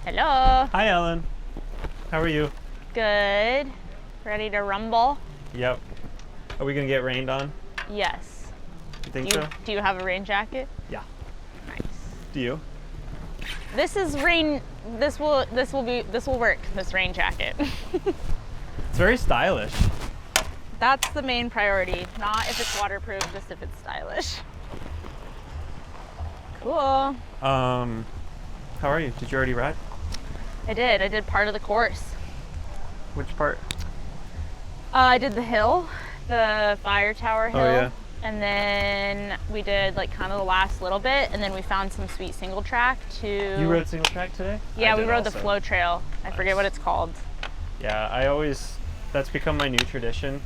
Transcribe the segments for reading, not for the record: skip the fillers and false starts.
Hello. Hi, Ellen. How are you? Good. Ready to rumble? Yep. Are we gonna get rained on? Yes. You think so? Do you have a rain jacket? Yeah. Nice. Do you? This is rain. This will work. This rain jacket. It's very stylish. That's the main priority. Not if it's waterproof, just if it's stylish. Cool. How are you? Did you already ride? I did part of the course. Which part? I did the hill, the fire tower hill. Oh, yeah. And then we did like kind of the last little bit, and then we found some sweet single track to... You rode single track today? Yeah, we rode also. the flow trail. I forget what it's called. Yeah, that's become my new tradition.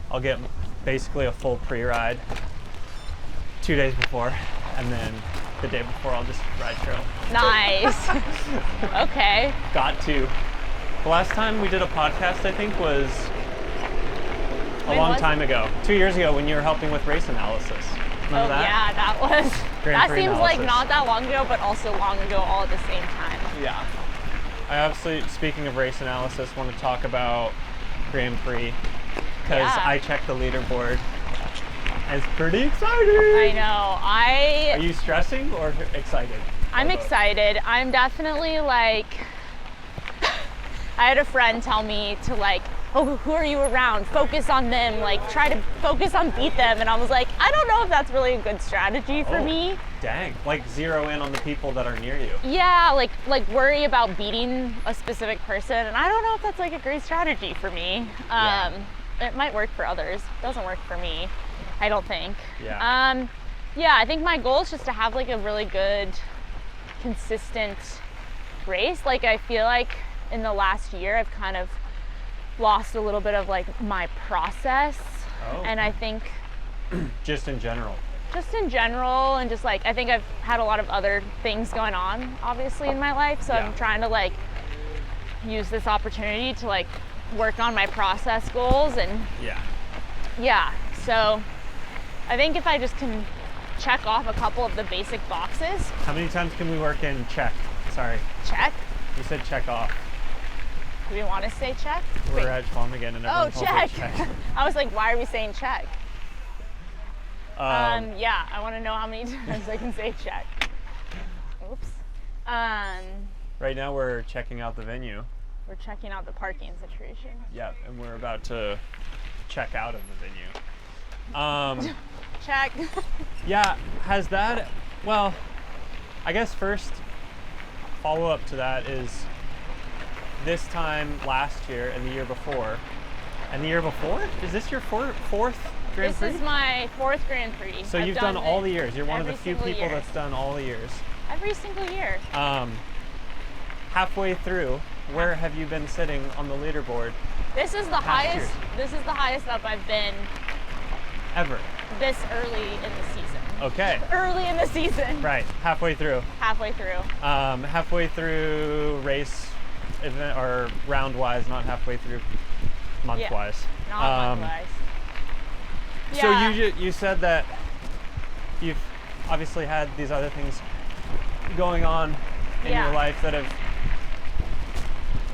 I'll get basically a full pre-ride 2 days before, and then the day before I'll just ride trail. Nice. Okay. Got to. The last time we did a podcast, I think, was a long time ago. 2 years ago when you were helping with race analysis. Remember that? Yeah, that was. Grand That Prix seems like analysis. not that long ago, but also long ago all at the same time. Yeah. I obviously, speaking of race analysis, want to talk about Grand Prix because Yeah. I checked the leaderboard. It's pretty exciting. I know. Are you stressing or excited? I'm Or both? excited. I'm definitely like, I had a friend tell me to like, oh, who are you around? Focus on them, like try to focus on beat them. And I was like, I don't know if that's really a good strategy for me. Dang, like zero in on the people that are near you. Yeah, like worry about beating a specific person. And I don't know if that's like a great strategy for me. It might work for others. It doesn't work for me, I don't think. Yeah. Yeah, I think my goal is just to have like a really good, consistent race. Like I feel like in the last year I've kind of lost a little bit of like my process. Oh. And I think Just in general. and just like I think I've had a lot of other things going on obviously in my life, so Yeah. I'm trying to like use this opportunity to like work on my process goals. And Yeah. so I think if I just can check off a couple of the basic boxes. How many times can we work in check? Sorry, Check. you said check off. Do we want to say check? We're Wait. at Chequamegon and Oh, everyone calls it check. I was like, why are we saying check? Um, Yeah, I want to know how many times I can say check. Oops. Right now we're checking out the venue. We're checking out the parking situation. Yep, and we're about to check out of the venue. Check. Yeah, has that, well, I guess first follow up to that is this time last year and the year before. And the year before? Is this your fourth Grand This Prix? is my fourth Grand Prix. So I've you've done all it the years. You're one of the every few single people year. that's done all the years. Every single year. Halfway through, where have you been sitting on the leaderboard This is the Past highest. years. This is the highest up I've been ever? this early in the season. Okay, Early in the season. right, halfway through. Halfway through. Halfway through race event or round wise, not halfway through month wise. Not month-wise. So Yeah. you said that you've obviously had these other things going on in Yeah. your life that have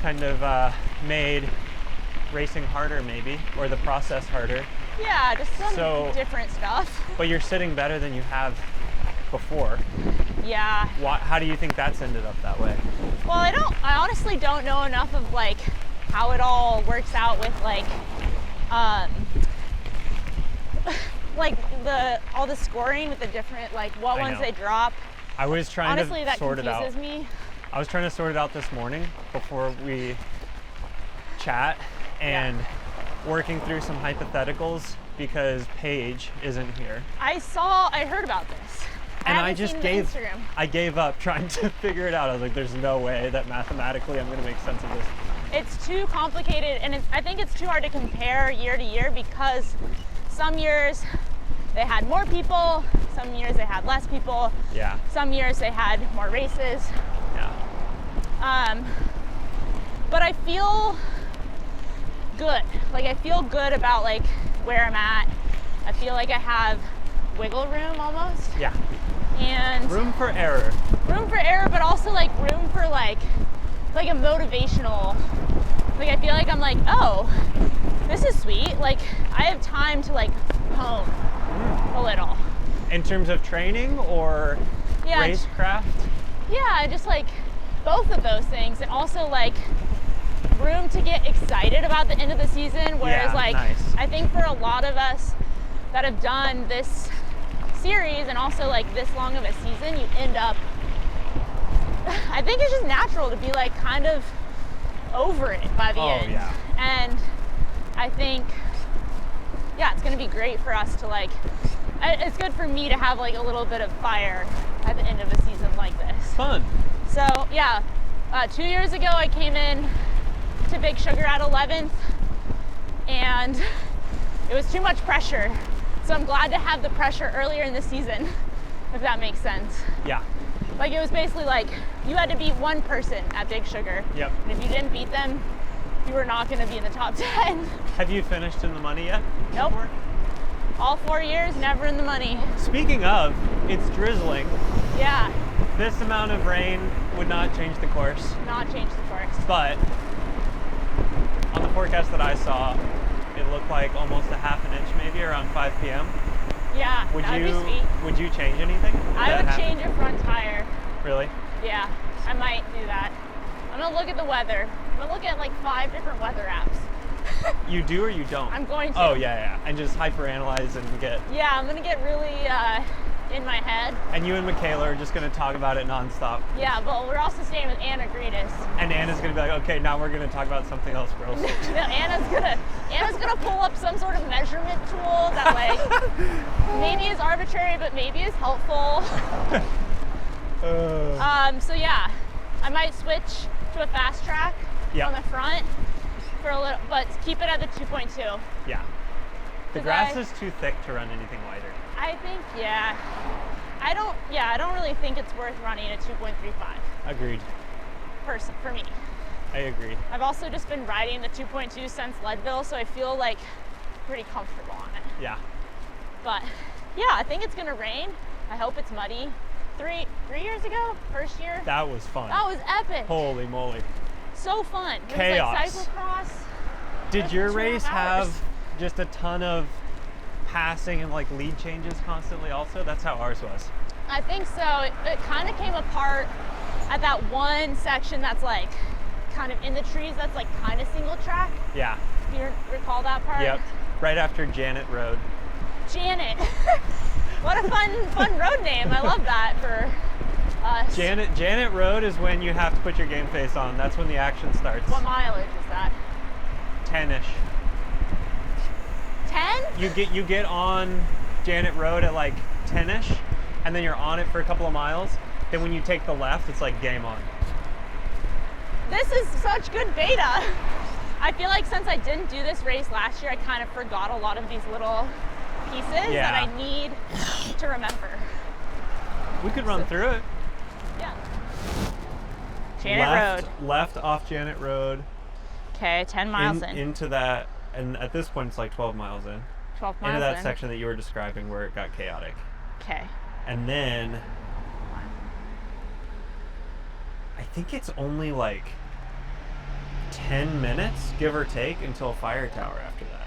kind of made racing harder maybe, or the process harder, Yeah, just some So- different stuff. but you're sitting better than you have before. Yeah. How do you think that's ended up that way? Well, I honestly don't know enough of like how it all works out with like like all the scoring with the different like what I ones know. they drop. I was trying Honestly, to that sort it out. confuses me. I was trying to sort it out this morning before we chat and working through some hypotheticals because Paige isn't here. I heard about this. And I haven't just seen the Instagram. I gave up trying to figure it out. I was like, there's no way that mathematically I'm gonna make sense of this. It's too complicated, and I think it's too hard to compare year to year because some years they had more people, some years they had less people, Yeah, some years they had more races. yeah. But I feel good. Like I feel good about like where I'm at. I feel like I have wiggle room almost. Yeah. And Room for error. room for error, but also like room for like like a motivational, like I feel like I'm like, oh, this is sweet. Like I have time to like hone a little. In terms of training or Yeah, racecraft? Yeah, just like both of those things, and also like room to get excited about the end of the season. Whereas Yeah, like nice. I think for a lot of us that have done this series and also like this long of a season, you end up, I think it's just natural to be like kind of over it by the end. Yeah. And I think, yeah, it's gonna be great for us to like, it's good for me to have like a little bit of fire at the end of a season like this. Fun. So yeah, 2 years ago I came in to Big Sugar at 11th, and it was too much pressure. So I'm glad to have the pressure earlier in the season, if that makes sense. Yeah. Like it was basically like you had to beat one person at Big Sugar. Yep. And if you didn't beat them, you were not going to be in the top 10. Have you finished in the money yet? Nope. All 4 years, never in the money. Speaking of, it's drizzling. Yeah, This amount of rain would not change the course, not change the course. but on the forecast that I saw, it looked like almost a half an inch maybe around 5 p.m. Yeah, Would that'd you be sweet. would you change anything? if I that would happened? change a front tire. Really? Yeah, I might do that. I'm gonna look at the weather. I'm gonna look at like 5 different weather apps. You do or you don't? I'm going to. Oh yeah, and just hyperanalyze and get. Yeah, I'm gonna get really in my head. And you and Michaela are just gonna talk about it nonstop. Yeah, but we're also staying with Anna Gretus. And Anna's gonna be like, okay, now we're gonna talk about something else, girls. No, Anna's gonna pull up some sort of measurement tool that like maybe is arbitrary, but maybe is helpful. So yeah, I might switch to a fast track Yeah. on the front for a little, but keep it at the 2.2. Yeah. The 'Cause grass I- is too thick to run anything lighter. I think, yeah. I don't really think it's worth running a 2.35 Agreed. for me. I agree. I've also just been riding the 2.2 since Leadville, so I feel like pretty comfortable on it. Yeah. But yeah, I think it's gonna rain. I hope it's muddy. Three years ago, first year, That was fun. that was epic. Holy moly. So fun. It Chaos. was like cyclocross. Did Those your were 2.5 race hours. have just a ton of passing and like lead changes constantly also? That's how ours was. I think so. It kind of came apart at that one section that's like kind of in the trees. That's like kind of single track. Yeah. Do you recall that part? Yep. Right after Janet Road. Janet. What a fun road name. I love that for us. Janet Road is when you have to put your game face on. That's when the action starts. What mileage is that? 10-ish. 10? You get on Janet Road at like 10-ish, and then you're on it for a couple of miles. Then when you take the left, it's like game on. This is such good beta. I feel like since I didn't do this race last year, I kind of forgot a lot of these little pieces Yeah. that I need to remember. We could run through it. Yeah. Janet Road. Left off Janet Road. Okay, 10 miles in. Into that, and at this point it's like 12 miles in. 12 miles Into that in. section that you were describing where it got chaotic. Okay. And then I think it's only like 10 minutes, give or take, until Fire Tower after that.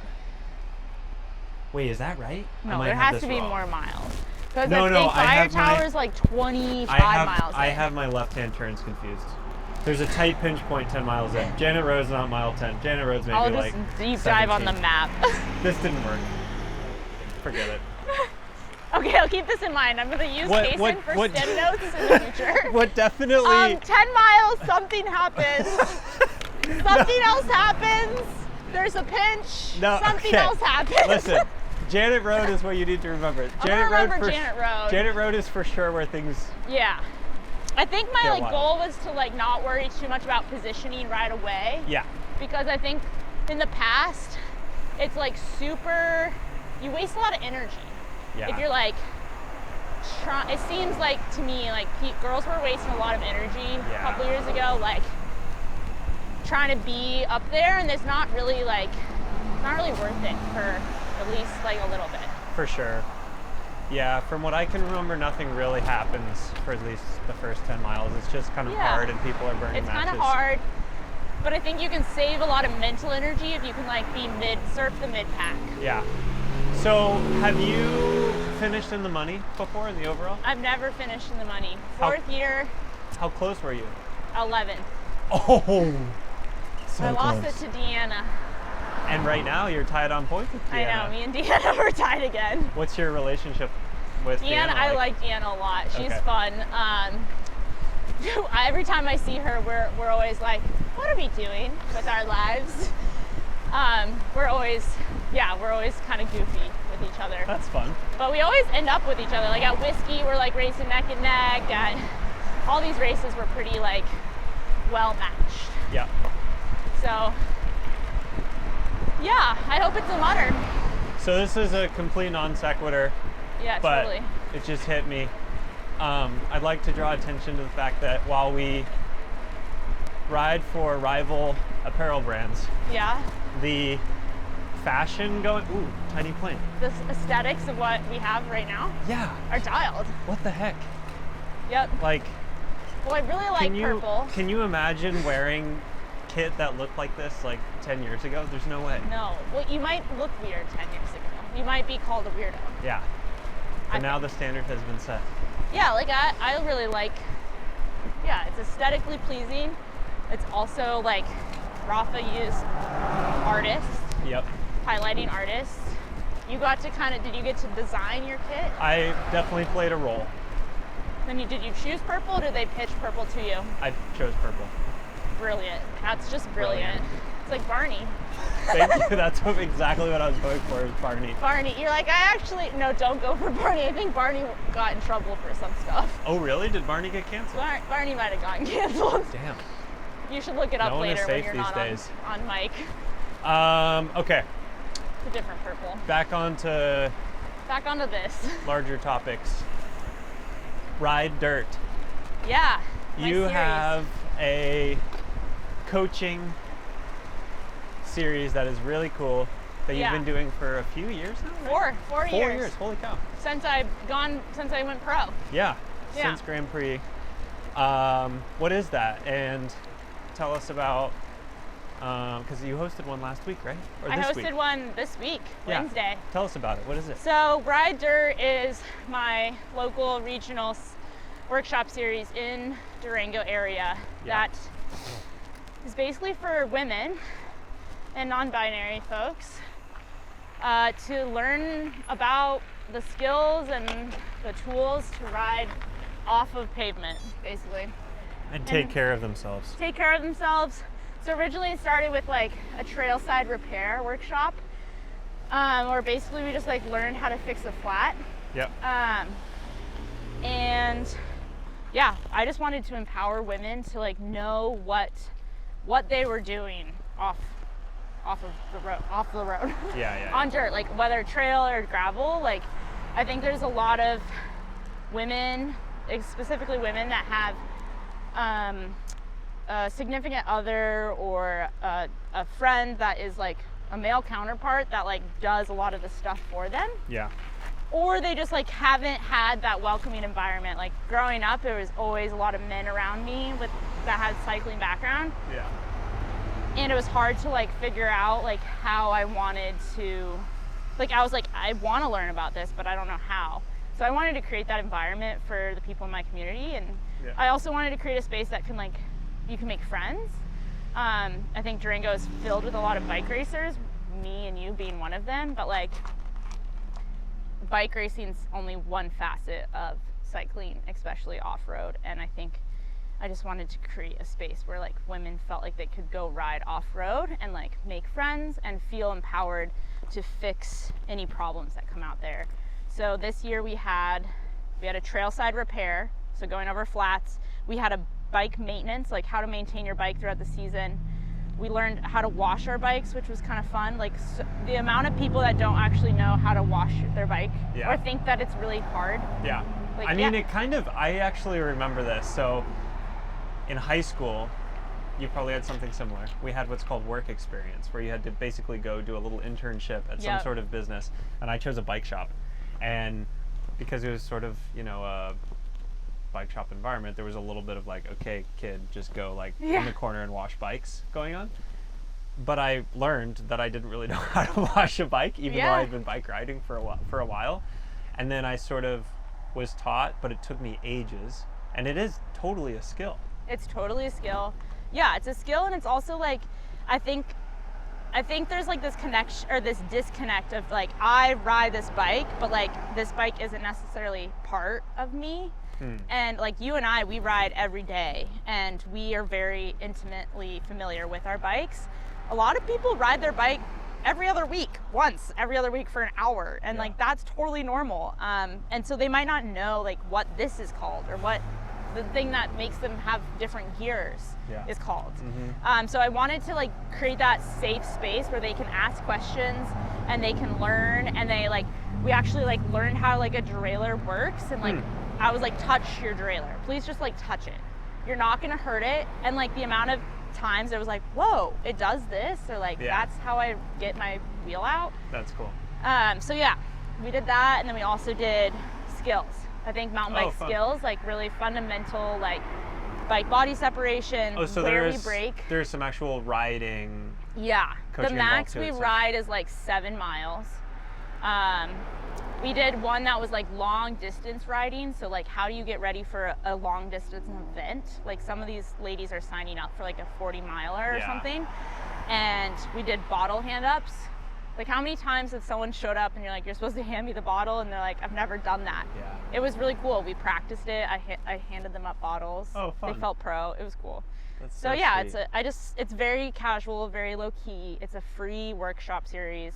Wait, is that right? I No, might there have has this to be wrong. more miles. Because No, I no, think I Fire have my- Tower is like 25 miles in. I have my left-hand turns confused. There's a tight pinch point 10 miles in. Janet Road's not mile 10. Janet Road's maybe I'll just like deep dive on the 17. map. This didn't work. Forget it. Okay, I'll keep this in mind. I'm going to use Payson for what- stem notes in the future. What definitely 10 miles, something happens. Something else happens. There's a pinch. No, Something okay. else happens. Listen, Janet Road is what you need to remember. I'm gonna remember Janet Road. Janet Road is for sure where things. Yeah. I think my Get like wild. goal was to like not worry too much about positioning right away. Yeah. Because I think in the past, it's like super, you waste a lot of energy. Yeah. If you're like, it seems like to me, like girls were wasting a lot of energy Yeah. a couple years ago, like trying to be up there, and it's not really like, not really worth it for at least like a little bit. For sure. Yeah, from what I can remember, nothing really happens for at least the first 10 miles. It's just kind of hard and people are burning It's matches. kind of hard, but I think you can save a lot of mental energy if you can like surf the mid pack. Yeah. So have you finished in the money before in the overall? I've never finished in the money. Fourth year, How close were you? 11th. Oh, so I lost close. it to Deanna. And right now you're tied on points with Deanna. I know, me and Deanna were tied again. What's your relationship with Deanna? I like Deanna a lot. She's Okay. fun. Every time I see her, we're always like, what are we doing with our lives? We're always kind of goofy with each other. That's fun. But we always end up with each other. Like at Whiskey, we're like racing neck and neck. At all these races were pretty like well matched. Yeah. So yeah, I hope it's a modern. So this is a complete non sequitur, Yeah, but totally. it just hit me. I'd like to draw attention to the fact that while we ride for rival apparel brands, Yeah. the fashion going, ooh, tiny plane. The aesthetics of what we have right now Yeah. are dialed. What the heck? Yep. Like, Well, I really like purple. Can you imagine wearing kit that looked like this like 10 years ago? There's no way. No. Well, you might look weird 10 years ago. You might be called a weirdo. Yeah. I But now think. the standard has been set. Yeah, like I really like, yeah, it's aesthetically pleasing. It's also like Rafa used artists, Yep. highlighting artists. You got to did you get to design your kit? I definitely played a role. Then did you choose purple or did they pitch purple to you? I chose purple. Brilliant. That's just brilliant. It's like Barney. Thank you. That's exactly what I was going for, is Barney. Barney, you're like, no, don't go for Barney. I think Barney got in trouble for some stuff. Oh, really? Did Barney get canceled? Barney might have gotten canceled. Damn. You should look it up No one is later when safe you're these not days. on mic. Okay. It's a different purple. Back on to Back onto this. larger topics. Ride Dirt. Yeah. my You series. have a coaching series that is really cool that you've Yeah. been doing for a few years now, right? 4 4 years. Holy cow. Since I went pro. Yeah. Yeah. Since Grand Prix. What is that? And tell us about, because you hosted one last week, right? Or I this hosted week? one this week, Yeah. Wednesday. Tell us about it. What is it? So Ride Dirt is my local regional workshop series in Durango area Yeah. that is basically for women and non-binary folks to learn about the skills and the tools to ride off of pavement, basically. And take care of themselves. Take care of themselves. So originally it started with like a trailside repair workshop, where basically we just like learned how to fix a flat. Yep. And yeah, I just wanted to empower women to like know what they were doing off the road. Yeah. On dirt, like whether trail or gravel. Like I think there's a lot of women, specifically women, that have a significant other or a friend that is like a male counterpart that like does a lot of the stuff for them, Yeah. or they just like haven't had that welcoming environment. Like growing up, there was always a lot of men around me that had cycling background, Yeah. and it was hard to like figure out like how I wanted to, like I was like, I want to learn about this, but I don't know how. So I wanted to create that environment for the people in my community, and Yeah. I also wanted to create a space that can like, you can make friends. I think Durango is filled with a lot of bike racers, me and you being one of them, but like bike racing's only one facet of cycling, especially off-road, and I think I just wanted to create a space where like women felt like they could go ride off-road and like make friends and feel empowered to fix any problems that come out there. So this year we had a trailside repair, so going over flats. We had a bike maintenance, like how to maintain your bike throughout the season. We learned how to wash our bikes, which was kind of fun. Like the amount of people that don't actually know how to wash their bike, Yeah. or think that it's really hard. Yeah. Like, I mean, yeah. I actually remember this. So in high school, you probably had something similar. We had what's called work experience, where you had to basically go do a little internship at some Yep. sort of business. And I chose a bike shop. And because it was sort of, a bike shop environment, there was a little bit of like, okay, kid, just go like in the corner and wash bikes going on. But I learned that I didn't really know how to wash a bike, even though I'd been bike riding for a while. And then I sort of was taught, but it took me ages. And it is totally a skill. It's totally a skill. Yeah, it's a skill, and it's also like, I think there's like this connection or this disconnect of like, I ride this bike, but like this bike isn't necessarily part of me. And like you and I, we ride every day, and we are very intimately familiar with our bikes. A lot of people ride their bike every other week for an hour, and like that's totally normal. And so they might not know like what this is called, or what the thing that makes them have different gears is called. So I wanted to like create that safe space where they can ask questions and they can learn, and we actually like learned how like a derailleur works, and like I was like, touch your derailleur, please just like touch it, you're not gonna hurt it. And like the amount of times it was like, whoa, it does this, or like that's how I get my wheel out. That's cool. So yeah, we did that, and then we also did skills. I think mountain bike skills, like really fundamental, like bike body separation, where we brake. There's some actual riding. Yeah, the max we it, ride is like 7 miles. We did one that was like long distance riding. So like, how do you get ready for a long distance event? Like some of these ladies are signing up for like a 40 miler or something. And we did bottle hand ups. Like how many times have someone showed up and you're like, you're supposed to hand me the bottle, and they're like, I've never done that. It was really cool. We practiced it. I handed them up bottles. Oh, fun. They felt pro. It was cool. That's so yeah, sweet. It's very casual, very low key. It's a free workshop series.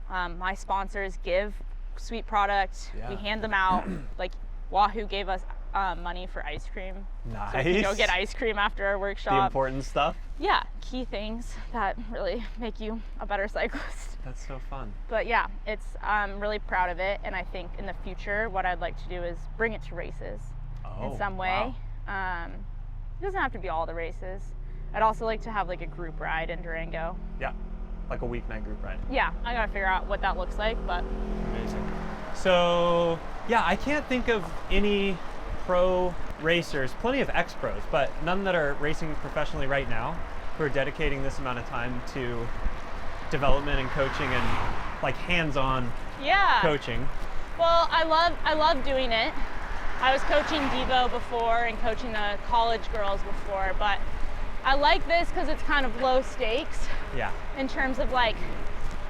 My sponsors give sweet product. We hand them out. Like Wahoo gave us money for ice cream. Nice. So we can go get ice cream after our workshop. The important stuff. Yeah, key things that really make you a better cyclist. That's so fun. But yeah, I'm really proud of it, and I think in the future what I'd like to do is bring it to races in some way. Wow. It doesn't have to be all the races. I'd also like to have like a group ride in Durango. Yeah, like a weeknight group ride. Yeah, I gotta figure out what that looks like, but. Amazing. So yeah, I can't think of any pro racers, plenty of ex-pros, but none that are racing professionally right now who are dedicating this amount of time to development and coaching and like hands-on coaching. Well, I love doing it. I was coaching Devo before and coaching the college girls before, but I like this because it's kind of low stakes. Yeah. In terms of like,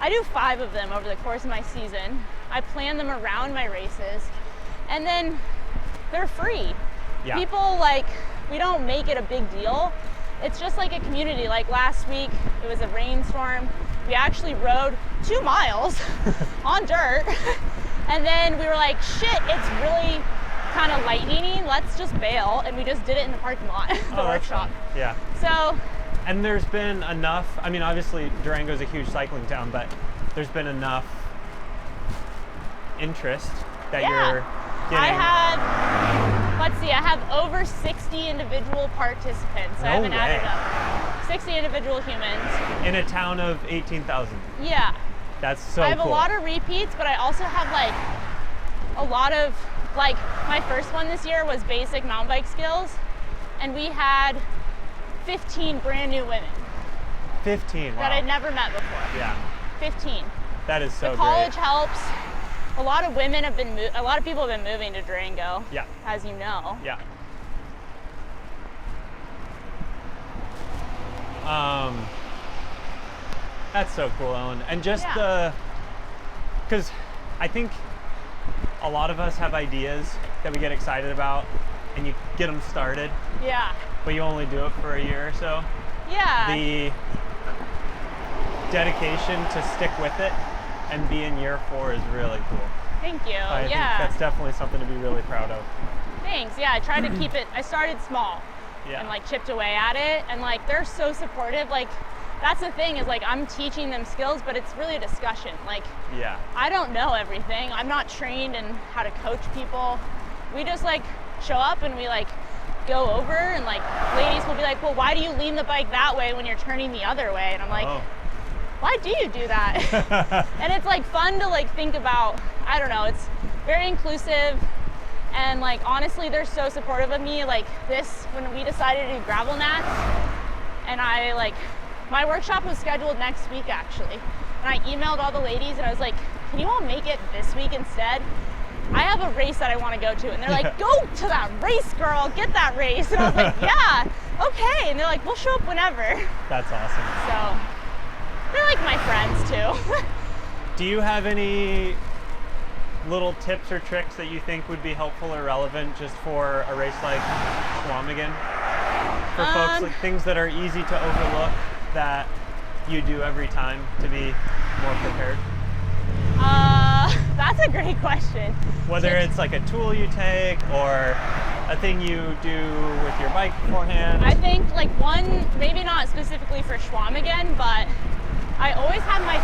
I do 5 of them over the course of my season. I plan them around my races, and then they're free. Yeah. People like, we don't make it a big deal. It's just like a community. Like last week, it was a rainstorm. We actually rode 2 miles on dirt. And then we were like, shit, it's really kind of lightning-y. Let's just bail. And we just did it in the parking lot of the workshop. Yeah. So. And there's been enough, I mean, obviously Durango's a huge cycling town, but there's been enough interest that you're getting. I have over 60 individual participants. I haven't added up. 60 individual humans. In a town of 18,000. Yeah. That's so cool. I have a lot of repeats, but I also have like a lot of, like my first one this year was basic mountain bike skills, and we had 15 brand new women. 15, wow. That I'd never met before. Yeah. 15. That is so great. The college helps. A lot of women have been, a lot of people have been moving to Durango. Yeah. As you know. Yeah. That's so cool, Ellen. And just because I think a lot of us have ideas that we get excited about, and you get them started. Yeah. But you only do it for a year or so. Yeah. The dedication to stick with it and be in year 4 is really cool. Thank you. I think that's definitely something to be really proud of. Thanks. Yeah, I tried to keep it, I started small and like chipped away at it, and like they're so supportive. Like that's the thing, is like I'm teaching them skills, but it's really a discussion. Like I don't know everything. I'm not trained in how to coach people. We just like show up and we like go over, and like ladies will be like, well, why do you lean the bike that way when you're turning the other way? And I'm like, why do you do that? And it's like fun to like think about. I don't know, very inclusive, and like honestly, they're so supportive of me. Like this, when we decided to do gravel nats, and I like, my workshop was scheduled next week actually, and I emailed all the ladies and I was like, can you all make it this week instead? I have a race that I want to go to. And they're like, go to that race, girl, get that race. And I was like, yeah, okay. And they're like, we'll show up whenever. That's awesome. So they're like my friends too. Do you have any little tips or tricks that you think would be helpful or relevant just for a race like Chequamegon? For folks, like things that are easy to overlook that you do every time to be more prepared? That's a great question. Whether it's like a tool you take or a thing you do with your bike beforehand. I think like one, maybe not specifically for Chequamegon, but I always have my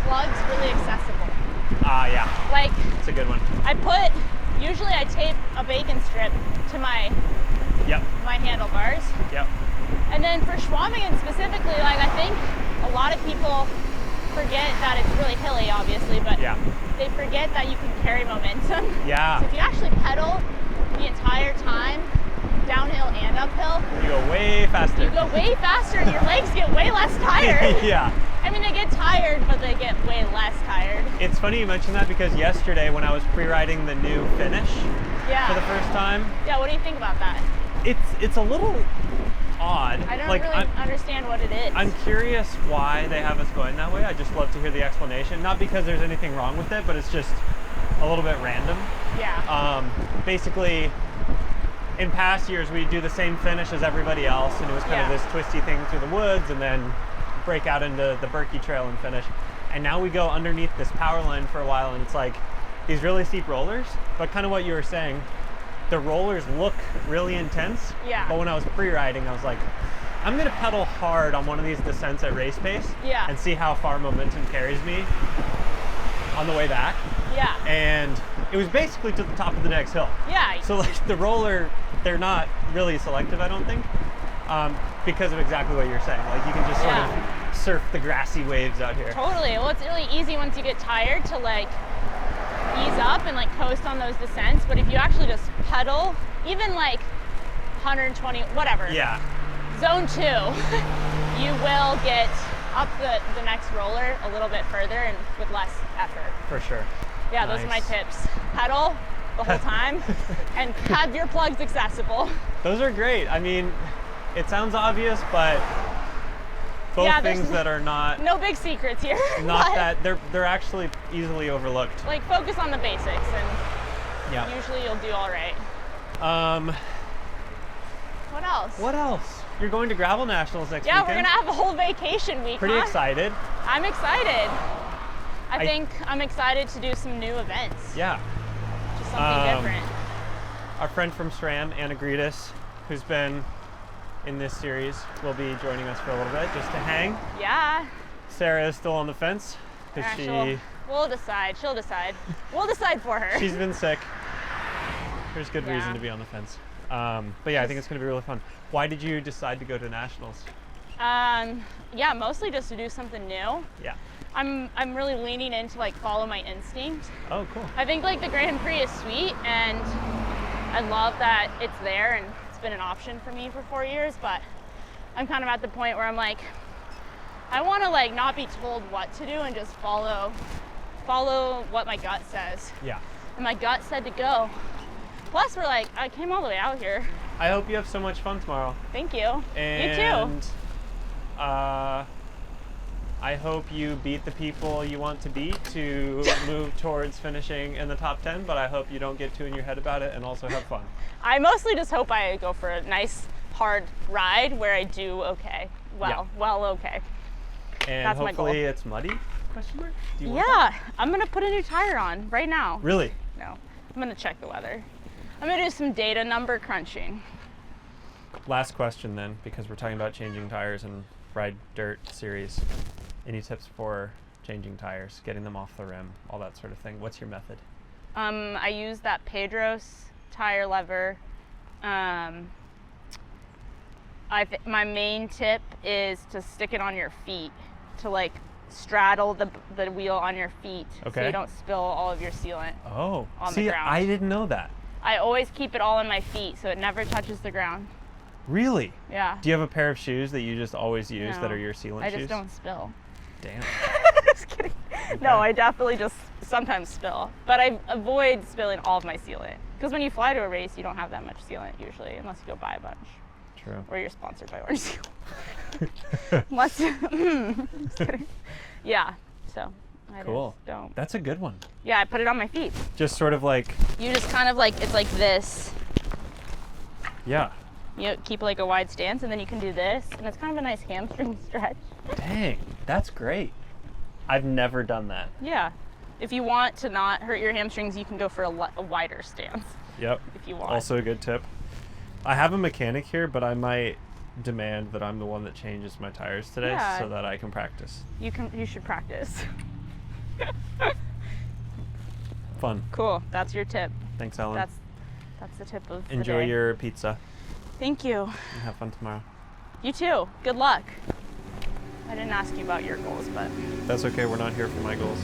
plugs really accessible. Yeah. Like, it's a good one. Usually I tape a bacon strip to my handlebars. Yep. And then for Chequamegon specifically, like I think a lot of people forget that it's really hilly, obviously, but they forget that you can carry momentum. Yeah. So if you actually pedal the entire time, downhill and uphill, you go way faster. You go way faster and your legs get way less tired. Yeah. I mean, they get tired, but they get way less tired. It's funny you mentioned that because yesterday when I was pre-riding the new finish for the first time. Yeah, what do you think about that? It's a little odd. I don't really understand what it is. I'm curious why they have us going that way. I just love to hear the explanation. Not because there's anything wrong with it, but it's just a little bit random. Yeah. Basically, in past years, we do the same finish as everybody else, and it was kind of this twisty thing through the woods, and then break out into the Berkey Trail and finish. And now we go underneath this power line for a while, and it's like these really steep rollers, but kind of what you were saying, the rollers look really intense. Yeah. But when I was pre-riding, I was like, I'm going to pedal hard on one of these descents at race pace and see how far momentum carries me on the way back. Yeah. And it was basically to the top of the next hill. Yeah. So like the roller, they're not really selective, I don't think, because of exactly what you're saying. Like you can just sort of surf the grassy waves out here. Totally. Well, it's really easy once you get tired to like ease up and like coast on those descents, but if you actually just pedal, even like 120, whatever. Yeah. Zone 2, you will get up the next roller a little bit further and with less effort. For sure. Yeah, those are my tips. Pedal the whole time and have your plugs accessible. Those are great. I mean, it sounds obvious, but both things that are not no big secrets here. Not that they're actually easily overlooked. Like focus on the basics and usually you'll do all right. What else? What else? You're going to Gravel Nationals next weekend? Yeah, we're gonna have a whole vacation week. Pretty excited. I'm excited. I think I'm excited to do some new events. Yeah. Just something different. Our friend from SRAM, Anna Gretis, who's been in this series, will be joining us for a little bit just to hang. Yeah. Sarah is still on the fence because we'll decide. She'll decide. We'll decide for her. She's been sick. There's good reason to be on the fence. But yeah, I think it's going to be really fun. Why did you decide to go to Nationals? Yeah, mostly just to do something new. Yeah. I'm really leaning into like follow my instinct. Oh, cool. I think like the Grand Prix is sweet and I love that it's there and it's been an option for me for 4 years, but I'm kind of at the point where I'm like, I want to like not be told what to do and just follow what my gut says. Yeah. And my gut said to go. Plus, I came all the way out here. I hope you have so much fun tomorrow. Thank you. And, you too. I hope you beat the people you want to beat to move towards finishing in the top 10, but I hope you don't get too in your head about it and also have fun. I mostly just hope I go for a nice, hard ride where I do okay. Okay. And that's hopefully my goal. It's muddy? Question mark? Do you want that? I'm gonna put a new tire on right now. Really? No, I'm gonna check the weather. I'm gonna do some data number crunching. Last question then, because we're talking about changing tires and Ride Dirt series. Any tips for changing tires, getting them off the rim, all that sort of thing? What's your method? I use that Pedros tire lever. My main tip is to stick it on your feet to like straddle the wheel on your feet so Okay. you don't spill all of your sealant Oh, on see, the ground. I didn't know that. I always keep it all on my feet so it never touches the ground. Really? Yeah. Do you have a pair of shoes that you just always use that No, are your sealant I shoes? just don't spill. Damn. Just kidding. No, I definitely just sometimes spill. But I avoid spilling all of my sealant. Because when you fly to a race, you don't have that much sealant usually, unless you go buy a bunch. True. Or you're sponsored by Orange Seal. Unless, just kidding. Yeah, so I Cool. just don't. That's a good one. Yeah, I put it on my feet. Just sort of like, You just kind of like, it's like this. yeah. You keep like a wide stance and then you can do this. And it's kind of a nice hamstring stretch. Dang, that's great. I've never done that. Yeah. If you want to not hurt your hamstrings, you can go for a wider stance Yep. if you want. Also a good tip. I have a mechanic here, but I might demand that I'm the one that changes my tires today Yeah. so that I can practice. You should practice. Fun. Cool. That's your tip. Thanks, Ellen. That's the tip of Enjoy the day. your pizza Thank you. and have fun tomorrow. You too. Good luck. I didn't ask you about your goals, but That's okay, we're not here for my goals.